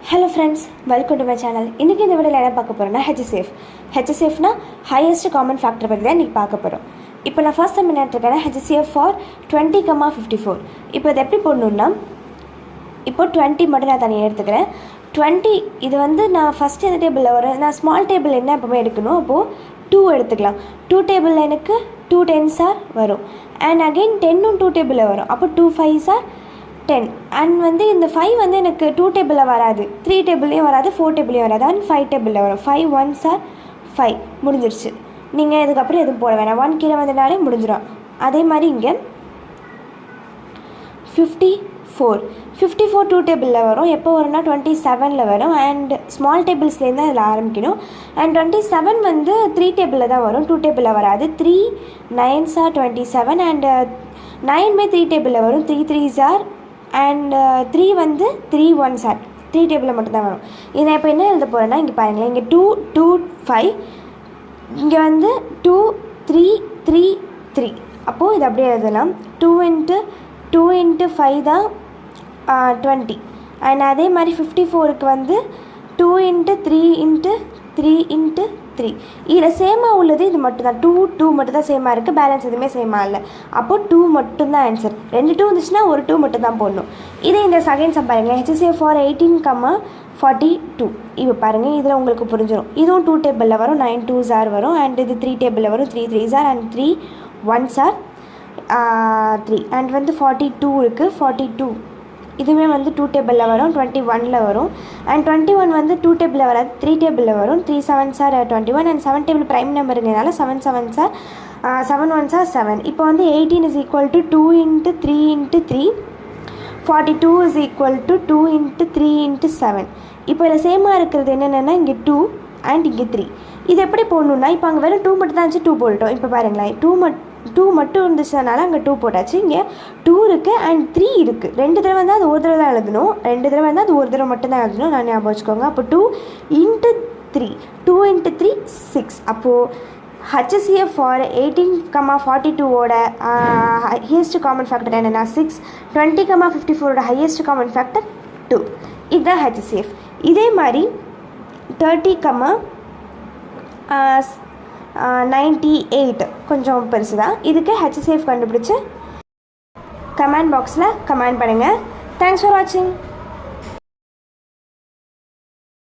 Hello friends, welcome to my channel. இன்னைக்கு இந்த வீடியோல என்ன பார்க்க போறோம்னா HCF. HCFனா highest common factor பத்தி தான் இன்னைக்கு பார்க்க போறோம். இப்போ நான் ஃபர்ஸ்ட் டைம் என்ன எடுத்துக்கறேன் HCF for 20,54. இப்போ இது எப்படி போடணும்னா இப்போ 20 மட்டும் நான் தனியா எடுத்துக்கறேன். 20 இது வந்து நான் ஃபர்ஸ்ட் இந்த டேபிள்ல வரும். நான் ஸ்மால் டேபிள் என்ன எப்பவுமே எடுக்கணும். அப்போ 2 எடுத்துக்கலாம். 2 டேபிள்ல எனக்கு 2 10s ஆர் வரும். And again 10 2 டேபிள்ல வரும். அப்போ 2 5s ஆர் 10 அண்ட் வந்து இந்த 5 வந்து எனக்கு 2 டேபிளில் வராது, 3 டேபிள்லேயும் வராது, 4 டேபிள்லேயும் வராது, அண்ட் 5 டேபிளில் வரும். 5 1s ஆர் 5 முடிஞ்சிருச்சு. நீங்கள் இதுக்கப்புறம் எதுவும் போட வேணாம், 1 கீழே வந்தனாலே முடிஞ்சிடும். அதே மாதிரி இங்கே 54 2 டேபிளில் வரும். எப்போ வரும்னா 27ல் வரும். அண்ட் ஸ்மால் டேபிள்ஸ்லேருந்து அதில் ஆரம்பிக்கணும். அண்ட் 27 வந்து 3 டேபிளில் தான் வரும், 2 டேபிளில் வராது. 3 9s ஆர் 27 அண்ட் 9 3 டேபிளில் வரும், 3 3s ஆர் அண்ட் 3 வந்து 3 1s ஆர் 3 டேபிளில் மட்டும்தான் வரும். இதை நான் இப்போ என்ன எழுத போகிறேன்னா இங்கே பாருங்களேன், இங்கே 2 2 5 இங்கே வந்து 2 3 3 3. அப்போது இது அப்படியே எழுதலாம். 2 × 5 தான் 20. அண்ட் அதே மாதிரி 54க்கு வந்து 2 × 3 × 3 × 3. இதில் சேமாக உள்ளது இது மட்டும்தான். 2 2 மட்டும் தான் சேமாக இருக்குது, பேலன்ஸ் எதுவுமே சேமாக இல்லை. அப்போது 2 மட்டும்தான் ஆன்சர். 2 2 இருந்துச்சுன்னா ஒரு 2 மட்டும் தான் போடணும். இதே இந்த செகண்ட் சம் பாருங்கள், HCF for 18,42. இப்போ பாருங்கள், இதில் உங்களுக்கு புரிஞ்சிடும். இதுவும் 2 டேபிளில் வரும், 9 2s ஆர் வரும். அண்ட் இது 3 டேபிளில் வரும், 3 3s R and 3 1s R 3. And வந்து 42 இருக்குது, 42 இதுவுமே வந்து 2 டேபிளில் வரும், 21ல் வரும். அண்ட் 21 வந்து 2 டேபிளில் வராது, 3 டேபிளில் வரும். 3 7s are 21 and 7 table prime நம்பருங்கனால 7 7s ஆர் 7 1s ஆர் 7. இப்போ வந்து 18 is equal to 2 × 3 × 3. 42 is equal to 2 × 3 × 7. இப்போ இதில் சேமாக இருக்கிறது என்னென்னா இங்கே 2 அண்ட் இங்கே 3. இது எப்படி போடணுன்னா இப்போ அங்கே வெறும் 2 மட்டும் தான் இருந்துச்சு, 2 போட்டுட்டோம். இப்போ பாருங்களேன், 2 மட்டும் இருந்துச்சுனால அங்கே 2 போட்டாச்சு. இங்கே 2 இருக்குது அண்ட் 3 இருக்குது. 2 தடவை வந்து அது ஒரு தடவை தான் எழுதணும், 2 தடவை வந்து அது ஒரு தடவை மட்டும் தான் எழுதணும். நான் ஞாபகம் வச்சுக்கோங்க. அப்போ 2 × 3 2 × 3 6. அப்போது HCF for 18,42ஓட ஹையஸ்ட் காமன் ஃபேக்டர் என்னென்னா 6. 20,54ஓட ஹையஸ்ட் காமன் ஃபேக்டர் 2. இதுதான் HCF. இதே மாதிரி 30,98 கொஞ்சம் பெருசு தான். இதுக்கு HCF கண்டுபிடிச்சி கமெண்ட் பாக்ஸில் கமெண்ட் பண்ணுங்கள். தேங்க்ஸ் ஃபார் வாட்சிங்.